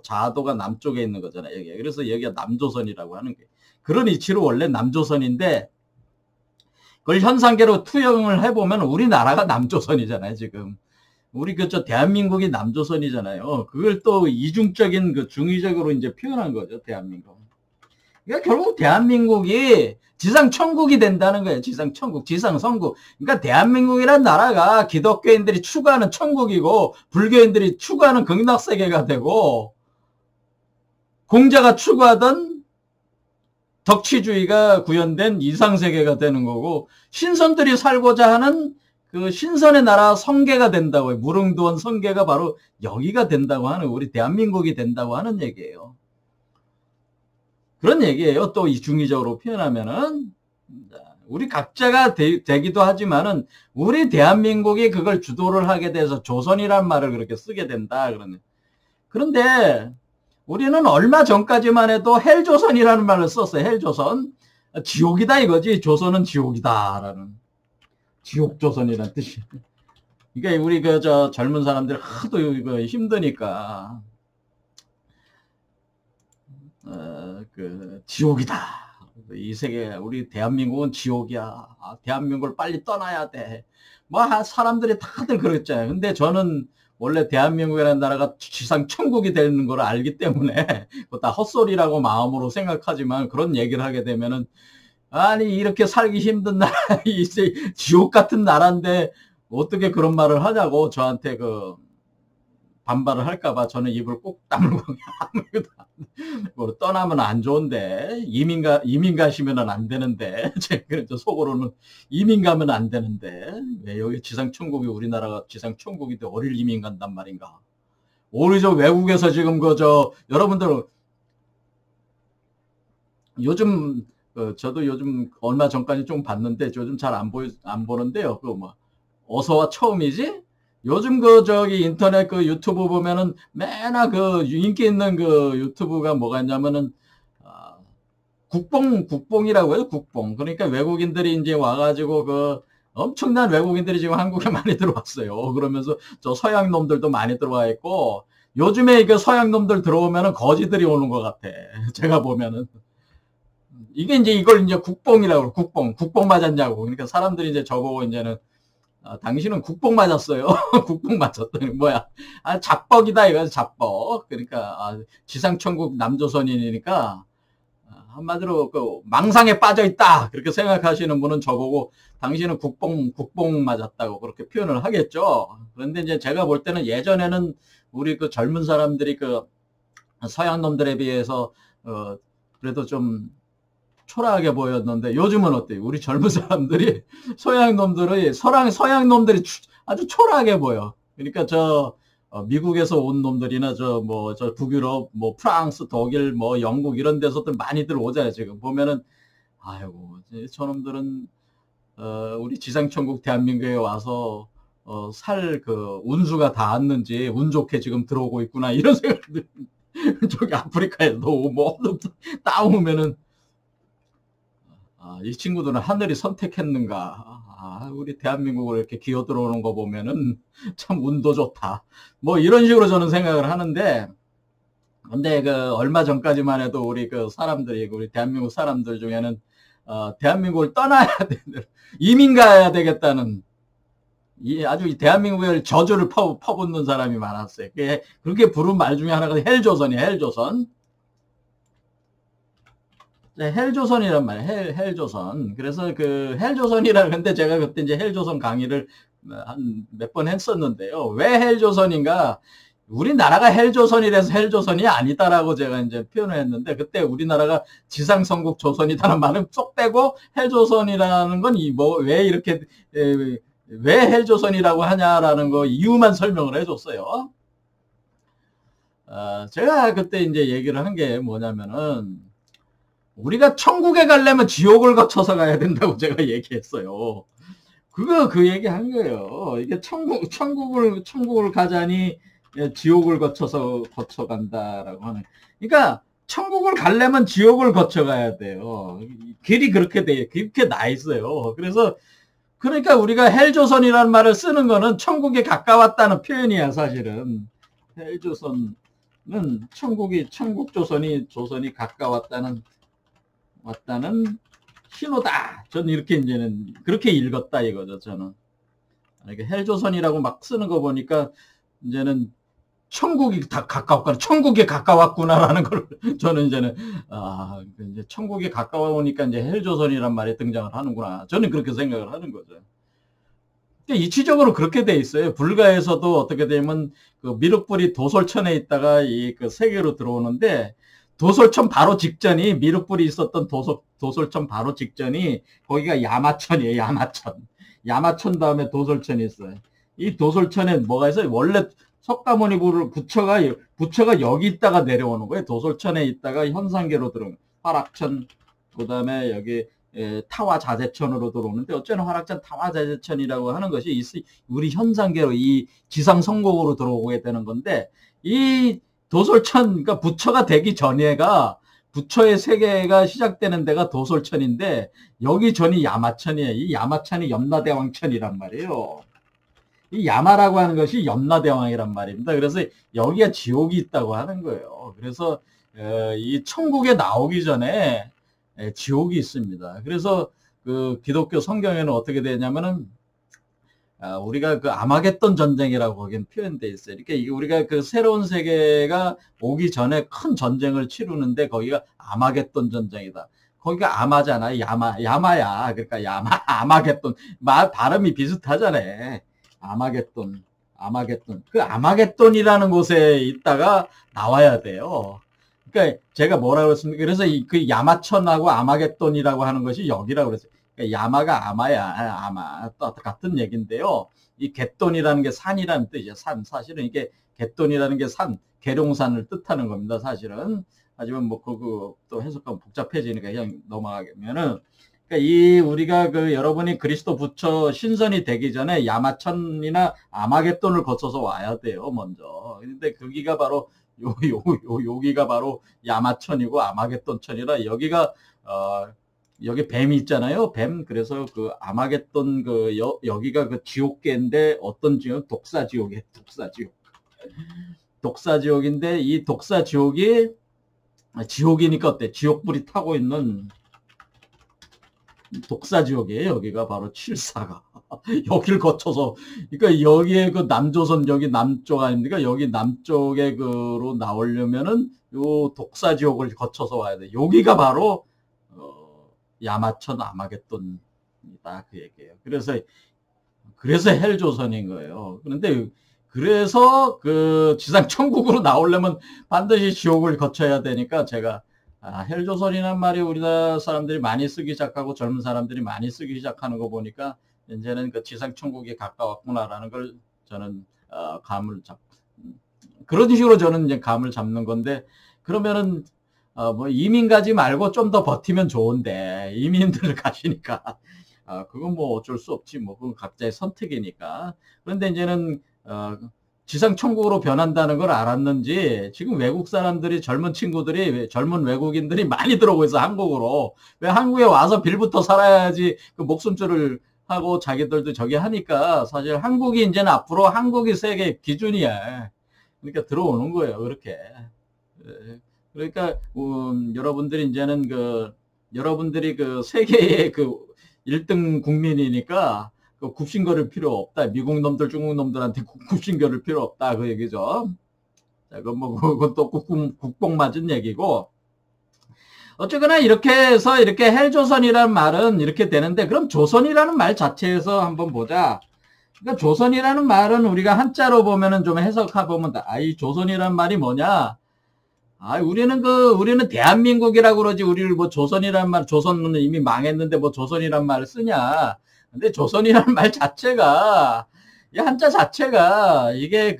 A: 자도가 남쪽에 있는 거잖아요. 여기. 그래서 여기가 남조선이라고 하는 게. 그런 위치로 원래 남조선인데, 그걸 현상계로 투영을 해보면 우리나라가 남조선이잖아요, 지금. 우리 대한민국이 남조선이잖아요. 그걸 또 이중적인 중의적으로 이제 표현한 거죠, 대한민국. 그러니까 결국 대한민국이 지상천국이 된다는 거예요. 지상천국, 지상성국. 그러니까 대한민국이란 나라가 기독교인들이 추구하는 천국이고, 불교인들이 추구하는 극락세계가 되고, 공자가 추구하던 덕치주의가 구현된 이상세계가 되는 거고, 신선들이 살고자 하는 그 신선의 나라 성계가 된다고 해요. 무릉도원 성계가 바로 여기가 된다고 하는, 우리 대한민국이 된다고 하는 얘기예요. 그런 얘기예요. 또 이 중의적으로 표현하면은 우리 각자가 되기도 하지만은 우리 대한민국이 그걸 주도를 하게 돼서 조선이란 말을 그렇게 쓰게 된다. 그런데 우리는 얼마 전까지만 해도 헬조선이라는 말을 썼어요. 헬조선. 지옥이다 이거지. 조선은 지옥이다라는. 지옥조선이라는 뜻이에요. 그러니까 우리 젊은 사람들 하도 이거 힘드니까 지옥이다. 이 세계, 우리 대한민국은 지옥이야. 대한민국을 빨리 떠나야 돼. 뭐 사람들이 다들 그랬잖아요. 근데 저는 원래 대한민국이라는 나라가 지상 천국이 되는 걸 알기 때문에 그거 다 헛소리라고 마음으로 생각하지만, 그런 얘기를 하게 되면은 아니 이렇게 살기 힘든 나라, 이제 지옥 같은 나라인데 어떻게 그런 말을 하냐고 저한테 반발을 할까봐 저는 입을 꼭 다물고 뭐 떠나면 안 좋은데, 이민 가시면은 안 되는데, 제가 속으로는 이민 가면 안 되는데 왜 여기 지상 천국이, 우리나라가 지상 천국인데 어딜 이민 간단 말인가. 우리 외국에서 지금 여러분들 요즘 저도 요즘 얼마 전까지 좀 봤는데 요즘 잘 안 보는데요. 어서와 처음이지? 요즘 인터넷 유튜브 보면은 맨날 인기 있는 유튜브가 뭐가 있냐면은, 국뽕이라고 해요, 국뽕. 그러니까 외국인들이 이제 와가지고 엄청난 외국인들이 지금 한국에 많이 들어왔어요. 그러면서 서양 놈들도 많이 들어와 있고, 요즘에 서양 놈들 들어오면은 거지들이 오는 것 같아. 제가 보면은. 이걸 이제 국뽕이라고, 국뽕 맞았냐고. 그러니까 사람들이 이제 저보고 이제는, 당신은 국뽕 맞았어요. 국뽕 맞았더니 뭐야? 잡뻑이다 이거, 잡뻑. 그러니까 지상천국 남조선인이니까 한마디로 망상에 빠져 있다 그렇게 생각하시는 분은 저보고 당신은 국뽕 맞았다고 그렇게 표현을 하겠죠. 그런데 이제 제가 볼 때는 예전에는 우리 젊은 사람들이 서양 놈들에 비해서 그래도 좀 초라하게 보였는데, 요즘은 어때요? 우리 젊은 사람들이 서양 놈들이 아주 초라하게 보여. 그러니까 미국에서 온 놈들이나 북유럽, 프랑스, 독일, 영국 이런 데서들 많이들 오잖아요. 지금 보면은 아이고 저놈들은 우리 지상천국 대한민국에 와서 살 운수가 닿았는지 운 좋게 지금 들어오고 있구나 이런 생각들. 저기 아프리카에도 따오면은 이 친구들은 하늘이 선택했는가. 우리 대한민국을 이렇게 기어 들어오는 거 보면은 참 운도 좋다. 이런 식으로 저는 생각을 하는데, 근데 얼마 전까지만 해도 우리 우리 대한민국 사람들 중에는 대한민국을 떠나야 되는, 이민 가야 되겠다는, 아주 대한민국의 저주를 퍼붓는 사람이 많았어요. 그렇게 부른 말 중에 하나가 헬조선이에요, 헬조선. 헬조선이란 말이에요. 헬조선. 그래서 헬조선이라는 건데, 제가 그때 이제 헬조선 강의를 한 몇 번 했었는데요. 왜 헬조선인가? 우리나라가 헬조선이라서 헬조선이 아니다라고 제가 이제 표현을 했는데, 그때 우리나라가 지상성국 조선이다는 말은 쏙 빼고 헬조선이라는 건 왜 헬조선이라고 하냐라는 이유만 설명을 해줬어요. 제가 그때 이제 얘기를 한 게 뭐냐면은, 우리가 천국에 가려면 지옥을 거쳐서 가야 된다고 제가 얘기했어요. 그 얘기 한 거예요. 이게 천국을 가자니 지옥을 거쳐간다라고 하는. 그러니까 천국을 가려면 지옥을 거쳐가야 돼요. 길이 그렇게 나 있어요. 그러니까 우리가 헬조선이라는 말을 쓰는 거는 천국에 가까웠다는 표현이야, 사실은. 헬조선은 조선이 가까웠다는 신호다. 저는 이렇게 이제는 그렇게 읽었다 이거죠, 저는. 헬조선이라고 막 쓰는 거 보니까 이제는 천국이 다 가까웠구나, 천국에 가까웠구나라는 걸 저는 이제는 이제 천국에 가까워오니까 이제 헬조선이란 말이 등장을 하는구나. 저는 그렇게 생각을 하는 거죠. 이치적으로 그렇게 돼 있어요. 불가에서도 어떻게 되면 미륵불이 도솔천에 있다가 세계로 들어오는데, 도솔천 바로 직전이, 미륵불이 있었던 도솔천 바로 직전이 거기가 야마천이에요. 야마천. 야마천 다음에 도솔천이 있어요. 이 도솔천에 뭐가 있어요? 원래 석가모니 부처가 여기 있다가 내려오는 거예요. 도솔천에 있다가 현상계로 들어오는 거예요. 화락천, 그 다음에 여기 타화자재천으로 들어오는데 어쩌면 화락천 타화자재천이라고 하는 것이 우리 현상계로 이 지상성곡으로 들어오게 되는 건데, 이 도솔천, 그러니까 부처가 되기 전에가 부처의 세계가 시작되는 데가 도솔천인데, 여기 전이 야마천이에요. 이 야마천이 염라대왕천이란 말이에요. 이 야마라고 하는 것이 염라대왕이란 말입니다. 그래서 여기가 지옥이 있다고 하는 거예요. 그래서 이 천국에 나오기 전에 지옥이 있습니다. 그래서 그 기독교 성경에는 어떻게 되냐면은 우리가 그 아마겟돈 전쟁이라고 거긴 표현되어 있어요. 그러니까 우리가 그 새로운 세계가 오기 전에 큰 전쟁을 치르는데 거기가 아마겟돈 전쟁이다. 거기가 아마잖아. 야마야. 그러니까 아마겟돈. 발음이 비슷하잖아요. 아마겟돈. 그 아마겟돈이라는 곳에 있다가 나와야 돼요. 그러니까 제가 뭐라고 했습니까? 그래서 그 야마천하고 아마겟돈이라고 하는 것이 여기라고 그랬어요. 그러니까 야마가 아마야, 아마. 또 같은 얘기인데요. 이 갯돈이라는 게 산이라는 뜻이에요. 산. 사실은 이게 갯돈이라는 게 산, 계룡산을 뜻하는 겁니다. 사실은. 하지만 뭐 그거 또 해석하면 복잡해지니까 그냥 넘어가면은, 그러니까 우리가 여러분이 그리스도 부처 신선이 되기 전에 야마천이나 아마겟돈을 거쳐서 와야 돼요, 먼저. 근데 거기가 바로 여기가 바로 야마천이고 아마겟돈천이라, 여기 뱀이 있잖아요. 뱀. 그래서 그 아마겟돈 여기가 그 지옥계인데, 어떤 지옥? 독사지옥이에요. 독사지옥인데, 이 독사지옥이 지옥이니까 어때? 지옥불이 타고 있는 독사지옥이에요. 여기가 바로 칠사가. 여기를 거쳐서, 그러니까 여기에 그 남조선, 여기 남쪽 아닙니까? 여기 남쪽에 그로 나오려면은 요 독사지옥을 거쳐서 와야 돼. 여기가 바로 야마천 아마겟돈이다, 그 얘기예요. 그래서 헬조선인 거예요. 그래서 그 지상 천국으로 나오려면 반드시 지옥을 거쳐야 되니까, 제가 헬조선이란 말이 우리나라 사람들이 많이 쓰기 시작하고 젊은 사람들이 많이 쓰기 시작하는 거 보니까 이제는 그 지상 천국에 가까웠구나라는 걸 저는 그런 식으로 저는 이제 감을 잡는 건데, 그러면은 뭐 이민 가지 말고 좀 더 버티면 좋은데, 이민들을 가시니까 그건 뭐 어쩔 수 없지, 뭐 그건 각자의 선택이니까. 그런데 이제는 지상 천국으로 변한다는 걸 알았는지 지금 외국 사람들이, 젊은 외국인들이 많이 들어오고 있어, 한국으로. 왜? 한국에 와서 빌부터 살아야지 그 목숨줄을 하고 자기들도 저기 하니까, 사실 한국이 이제는 앞으로 한국이 세계 기준이야. 그러니까 들어오는 거예요, 그렇게. 그러니까 여러분들이 이제는 여러분들이 그 세계의 그 1등 국민이니까 굽신거릴 필요 없다. 미국 놈들, 중국 놈들한테 굽신거릴 필요 없다, 그 얘기죠. 자, 그건 또 국뽕 맞은 얘기고. 어쨌거나 이렇게 해서 이렇게 헬조선이라는 말은 이렇게 되는데, 그럼 조선이라는 말 자체에서 한번 보자. 그러니까 조선이라는 말은 우리가 한자로 보면은 좀 해석해보면, 이 조선이라는 말이 뭐냐? 우리는 대한민국이라고 그러지, 우리를 뭐 조선이라는 말, 조선은 이미 망했는데 뭐 조선이라는 말을 쓰냐? 근데 조선이라는 말 자체가, 이 한자 자체가, 이게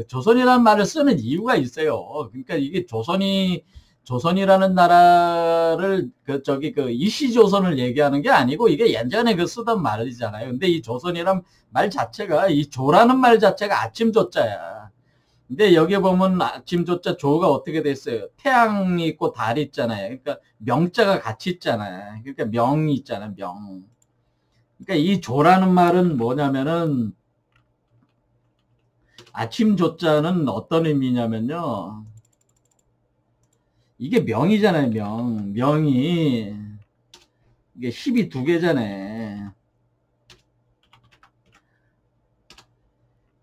A: 조선이라는 말을 쓰는 이유가 있어요. 그러니까 이게 조선이라는 나라를, 이시조선을 얘기하는 게 아니고, 이게 예전에 쓰던 말이잖아요. 근데 이 조선이란 말 자체가, 이 조라는 말 자체가 아침조자야. 근데 여기 보면 아침조자 조가 어떻게 됐어요? 태양이 있고 달이 있잖아요. 그러니까 명자가 같이 있잖아요. 그러니까 명이 있잖아요, 명. 그러니까 이 조라는 말은 뭐냐면은, 아침 조자는 어떤 의미냐면요, 이게 명이잖아요, 명이 이게 10이 2개잖아요.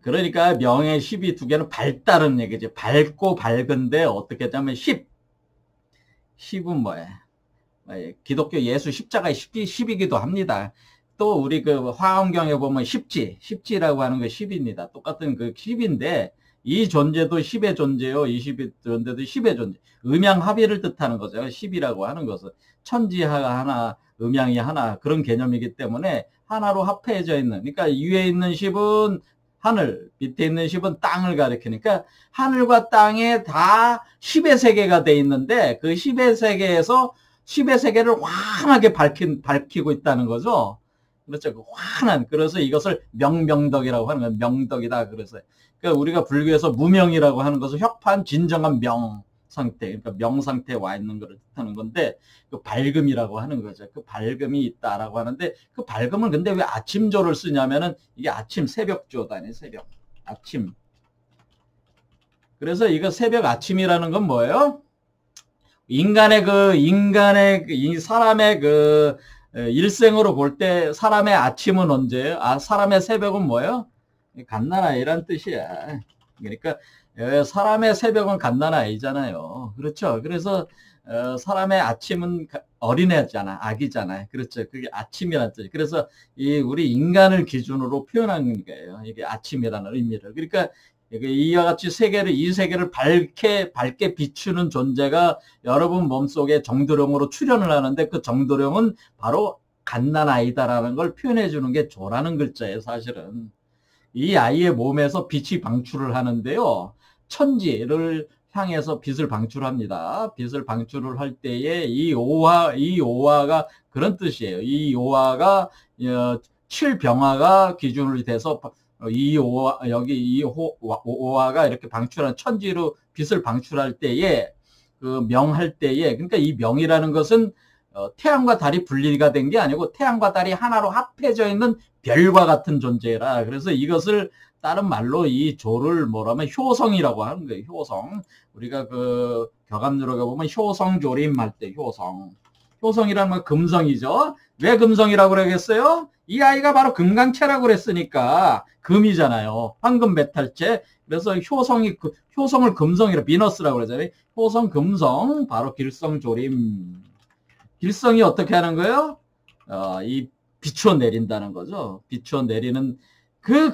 A: 그러니까 명의 10이 2개는 밝다는 얘기죠. 밝고 밝은데 어떻게 하냐면 10은 뭐예요? 기독교 예수 십자가의 10이기도 합니다. 또 우리 화엄경에 보면 십지라고 하는 거 10입니다. 똑같은 10인데, 이 존재도 10의 존재요, 이 10의 존재도 10의 존재. 음양합의를 뜻하는 거죠. 10이라고 하는 것은 천지하나 음양이 하나 그런 개념이기 때문에 하나로 합해져 있는, 그러니까 위에 있는 10은 하늘, 밑에 있는 10은 땅을 가리키니까 하늘과 땅에 다 10의 세계가 돼 있는데 그 10의 세계에서 10의 세계를 환하게 밝히고 있다는 거죠. 그렇죠. 그 환한. 그래서 이것을 명명덕이라고 하는 거예요. 명덕이다. 그래서 그러니까 우리가 불교에서 무명이라고 하는 것은 혁판 진정한 명 상태, 그러니까 명 상태에 와 있는 것을 뜻하는 건데 그 밝음이라고 하는 거죠. 그 밝음이 있다라고 하는데 그 밝음은 근데 왜 아침조를 쓰냐면은 이게 아침 새벽조다 아니에요. 새벽 아침. 그래서 이거 새벽 아침이라는 건 뭐예요? 인간의 이 사람의 그 일생으로 볼 때 사람의 아침은 언제예요? 사람의 새벽은 뭐예요? 갓난아이란 뜻이야. 그러니까 사람의 새벽은 갓난아이잖아요. 그렇죠. 그래서 사람의 아침은 어린애잖아. 아기잖아요. 그렇죠. 그게 아침이라는 뜻이에요. 그래서 우리 인간을 기준으로 표현한 거예요. 이게 아침이라는 의미를. 그러니까 이와 같이 이 세계를 밝게 비추는 존재가 여러분 몸속에 정도령으로 출현을 하는데 그 정도령은 바로 갓난아이다라는 걸 표현해 주는 게 조라는 글자예요. 사실은 이 아이의 몸에서 빛이 방출을 하는데요. 천지를 향해서 빛을 방출합니다. 빛을 방출을 할 때에 이 오화가 그런 뜻이에요. 이 오화가 칠병화가 기준으로 돼서 이 오화가 이렇게 방출한 천지로 빛을 방출할 때에 그 명할 때에, 그러니까 이 명이라는 것은 태양과 달이 분리가 된 게 아니고 태양과 달이 하나로 합해져 있는 별과 같은 존재라. 그래서 이것을 다른 말로 이 조를 뭐라면 효성이라고 하는 거예요. 효성. 우리가 그 격암누락에 보면 효성조림 할 때 효성이라는 건 금성이죠. 왜 금성이라고 그러겠어요? 이 아이가 바로 금강체라고 그랬으니까 금이잖아요. 황금 메탈체. 그래서 효성을 금성이라 비너스라고 그러잖아요. 효성 금성 바로 길성조림. 길성이 어떻게 하는 거예요? 이 비추어 내린다는 거죠. 비추어 내리는 그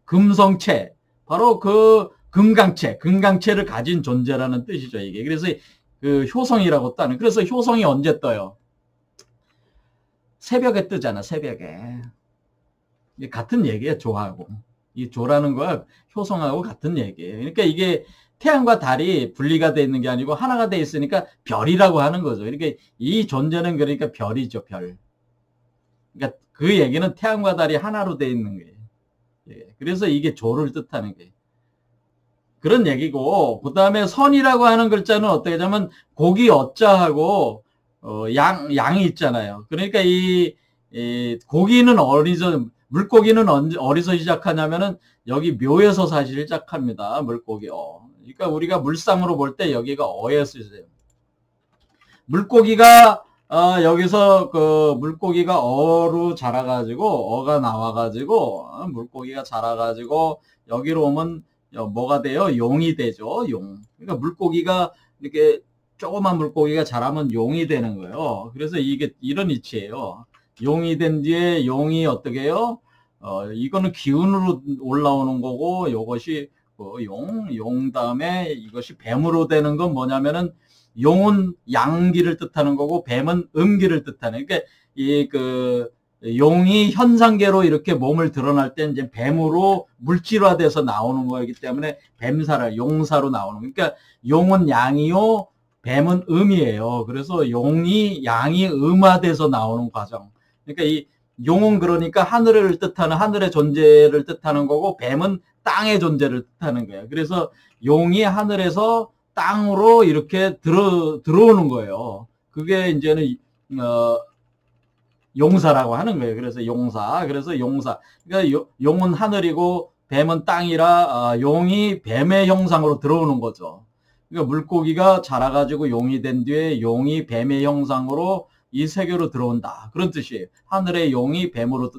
A: 금성체, 바로 그 금강체를 가진 존재라는 뜻이죠, 이게. 그래서 그 효성이라고 따는. 그래서 효성이 언제 떠요? 새벽에 뜨잖아, 새벽에. 같은 얘기예요, 조하고. 이 조라는 거야, 효성하고 같은 얘기예요. 그러니까 이게 태양과 달이 분리가 돼 있는 게 아니고 하나가 돼 있으니까 별이라고 하는 거죠. 그러니까 이 존재는 그러니까 별이죠, 별. 그러니까 그 얘기는 태양과 달이 하나로 돼 있는 거예요. 예. 그래서 이게 조를 뜻하는 거예요. 그런 얘기고, 그 다음에 선이라고 하는 글자는 어떻게 하냐면 고기 어자하고 양이 있잖아요. 그러니까 이 고기는 물고기는 어디서 시작하냐면은 여기 묘에서 사실 시작합니다. 물고기 그러니까 우리가 물상으로 볼 때 여기가 어에서 있어요. 물고기가 여기서 물고기가 어로 자라가지고 어가 나와가지고 물고기가 자라가지고 여기로 오면 뭐가 돼요? 용이 되죠. 용. 그러니까 물고기가 이렇게 조그만 물고기가 자라면 용이 되는 거예요. 그래서 이게 이런 이치예요. 용이 된 뒤에 용이 어떻게 해요? 이거는 기운으로 올라오는 거고 요것이 용 다음에 이것이 뱀으로 되는 건 뭐냐면은 용은 양기를 뜻하는 거고 뱀은 음기를 뜻하는. 그러니까 용이 현상계로 이렇게 몸을 드러날 때 이제 뱀으로 물질화돼서 나오는 거이기 때문에 용사로 나오는. 그러니까 용은 양이요, 뱀은 음이에요. 그래서 양이 음화돼서 나오는 과정. 그러니까 이 용은 그러니까 하늘을 뜻하는, 하늘의 존재를 뜻하는 거고 뱀은 땅의 존재를 뜻하는 거예요. 그래서 용이 하늘에서 땅으로 이렇게 들어오는 거예요. 그게 이제는 용사라고 하는 거예요. 그래서 용사. 그러니까 용은 하늘이고 뱀은 땅이라 용이 뱀의 형상으로 들어오는 거죠. 그러니까 물고기가 자라가지고 용이 된 뒤에 용이 뱀의 형상으로 이 세계로 들어온다. 그런 뜻이에요. 하늘의 용이 뱀으로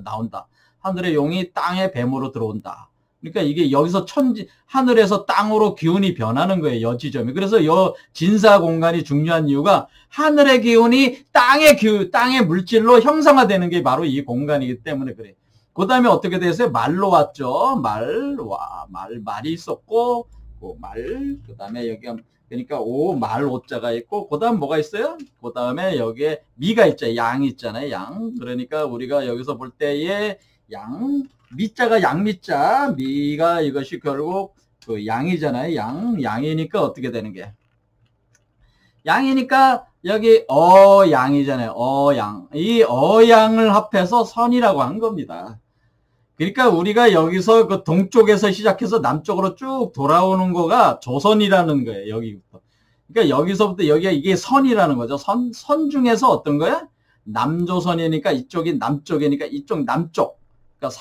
A: 나온다. 하늘의 용이 땅의 뱀으로 들어온다. 그러니까 이게 여기서 하늘에서 땅으로 기운이 변하는 거예요. 여지점이. 그래서 진사 공간이 중요한 이유가 하늘의 기운이 땅의 물질로 형상화되는 게 바로 이 공간이기 때문에 그래. 그 다음에 어떻게 됐어요? 말로 왔죠. 말이 있었고, 그 다음에 여기 그러니까 오, 말 오자가 있고, 그 다음 뭐가 있어요? 그 다음에 여기에 미가 있죠. 양 있잖아요. 양. 그러니까 우리가 여기서 볼 때의 양, 미자가 양미자, 미가 이것이 결국 그 양이잖아요. 양이니까 어떻게 되는 게? 양이니까 여기 어양이잖아요. 어양. 이 어양을 합해서 선이라고 한 겁니다. 그러니까 우리가 여기서 그 동쪽에서 시작해서 남쪽으로 쭉 돌아오는 거가 조선이라는 거예요. 여기부터. 그러니까 여기서부터 여기가 이게 선이라는 거죠. 선 중에서 어떤 거야? 남조선이니까 이쪽이 남쪽이니까 이쪽 남쪽. 그러니까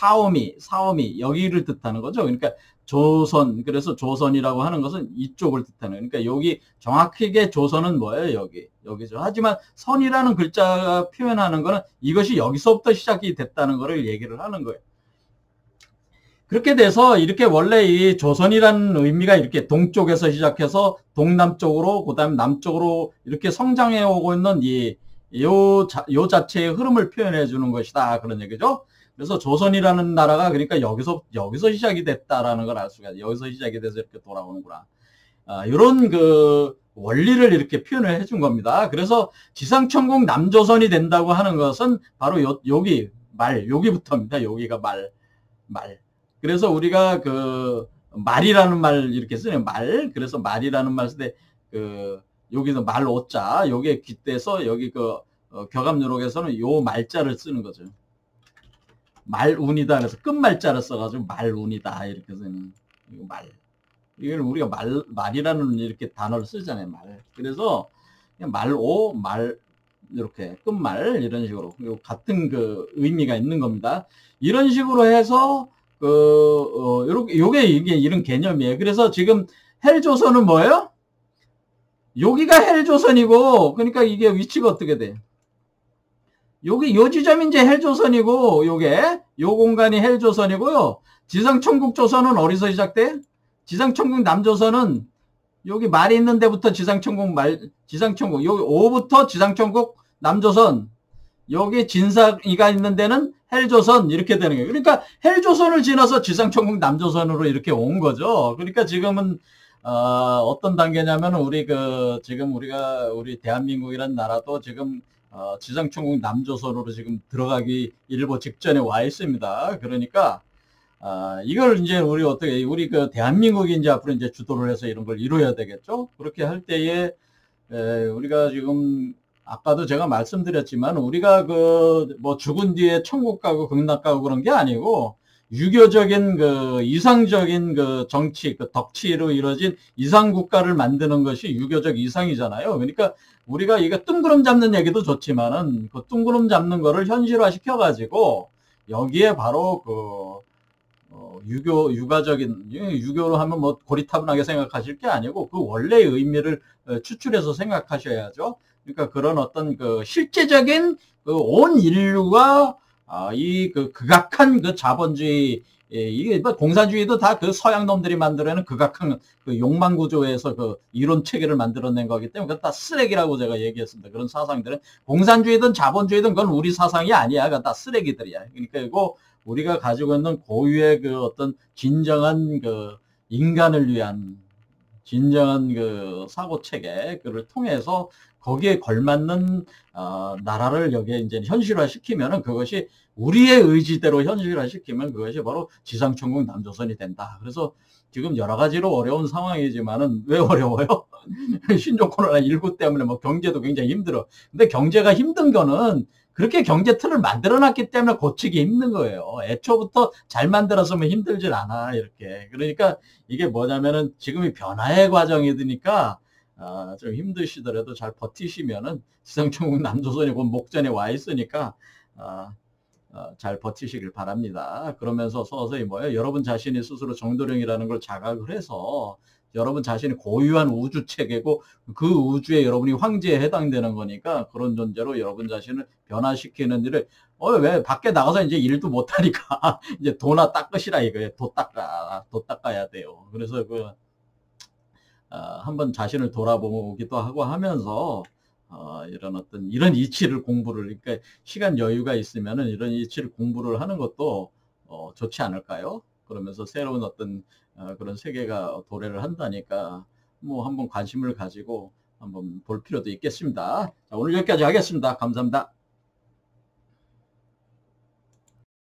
A: 사오미 여기를 뜻하는 거죠. 그러니까 조선, 그래서 조선이라고 하는 것은 이쪽을 뜻하는 거예요. 그러니까 여기 정확하게 조선은 뭐예요? 여기죠. 하지만 선이라는 글자가 표현하는 거는 이것이 여기서부터 시작이 됐다는 것을 얘기를 하는 거예요. 그렇게 돼서 이렇게 원래 이 조선이라는 의미가 이렇게 동쪽에서 시작해서 동남쪽으로 그다음 남쪽으로 이렇게 성장해 오고 있는 요 자체의 흐름을 표현해 주는 것이다 그런 얘기죠. 그래서 조선이라는 나라가 그러니까 여기서 시작이 됐다라는 걸 알 수가 있어요. 여기서 시작이 돼서 이렇게 돌아오는구나. 이런 그 원리를 이렇게 표현을 해준 겁니다. 그래서 지상천국 남조선이 된다고 하는 것은 바로 여기부터입니다. 여기가 말. 그래서 우리가 그 말이라는 말 이렇게 쓰네요. 그래서 말이라는 말 쓸 때 그 여기서 말 오자 여기에 깃대서 여기 그 격압요록에서는 요 말자를 쓰는 거죠. 말운이다. 그래서 끝말자를 써가지고 말운이다 이렇게 쓰는 말. 이걸 우리가 말이라는 이렇게 단어를 쓰잖아요. 말. 그래서 그냥 말 이렇게 끝말 이런 식으로 같은 그 의미가 있는 겁니다. 이런 식으로 해서 이게 이런 개념이에요. 그래서 지금 헬조선은 뭐예요? 여기가 헬조선이고, 그러니까 이게 위치가 어떻게 돼? 요 지점이 이제 헬조선이고, 요 공간이 헬조선이고요. 지상천국 조선은 어디서 시작돼? 지상천국 남조선은 여기 말이 있는 데부터 지상천국, 여기 오부터 지상천국 남조선, 여기 진사이가 있는 데는 헬조선 이렇게 되는 거예요. 그러니까 헬조선을 지나서 지상천국 남조선으로 이렇게 온 거죠. 그러니까 지금은 어떤 단계냐면 지금 우리 대한민국이라는 나라도 지금 지상천국 남조선으로 지금 들어가기 일보 직전에 와 있습니다. 그러니까 이걸 이제 우리 그 대한민국이 이제 앞으로 이제 주도를 해서 이런 걸 이루어야 되겠죠. 그렇게 할 때에 우리가 지금 아까도 제가 말씀드렸지만 우리가 뭐 죽은 뒤에 천국 가고 극락 가고 그런 게 아니고 유교적인 이상적인 정치, 덕치로 이루어진 이상 국가를 만드는 것이 유교적 이상이잖아요. 그러니까 우리가 이거 뜬구름 잡는 얘기도 좋지만은 그 뜬구름 잡는 거를 현실화 시켜가지고 여기에 바로 유교로 하면 뭐 고리타분하게 생각하실 게 아니고 그 원래의 의미를 추출해서 생각하셔야죠. 그러니까 그런 어떤 실제적인 온 인류가 극악한 자본주의, 이게 뭐 공산주의도 다 서양 놈들이 만들어낸 극악한 욕망 구조에서 이론 체계를 만들어낸 거기 때문에 그건 다 쓰레기라고 제가 얘기했습니다. 그런 사상들은 공산주의든 자본주의든 그건 우리 사상이 아니야. 그건 다 쓰레기들이야. 그러니까 이거 우리가 가지고 있는 고유의 어떤 진정한 인간을 위한 진정한 사고 체계를 통해서 거기에 걸맞는 나라를 여기에 이제 현실화 시키면은 그것이 우리의 의지대로 현실화 시키면 그것이 바로 지상천국 남조선이 된다. 그래서 지금 여러 가지로 어려운 상황이지만은 왜 어려워요? 신종 코로나19 때문에 뭐 경제도 굉장히 힘들어. 근데 경제가 힘든 거는 그렇게 경제 틀을 만들어놨기 때문에 고치기 힘든 거예요. 애초부터 잘 만들었으면 힘들질 않아, 이렇게. 그러니까 이게 뭐냐면은 지금이 변화의 과정이 드니까, 좀 힘드시더라도 잘 버티시면은 지상천국 남조선이 곧 목전에 와 있으니까, 잘 버티시길 바랍니다. 그러면서 서서히 여러분 자신이 스스로 정도령이라는 걸 자각을 해서 여러분 자신이 고유한 우주 체계고 그 우주에 여러분이 황제에 해당되는 거니까 그런 존재로 여러분 자신을 변화시키는 일을 왜 밖에 나가서 이제 일도 못하니까 이제 도나 닦으시라 이거예요. 도 닦아야 돼요. 그래서 한번 자신을 돌아보기도 하고 하면서 이런 이치를 그러니까 시간 여유가 있으면은 이런 이치를 공부를 하는 것도 좋지 않을까요? 그러면서 새로운 어떤 그런 세계가 도래를 한다니까 뭐 한번 관심을 가지고 한번 볼 필요도 있겠습니다. 자, 오늘 여기까지 하겠습니다. 감사합니다.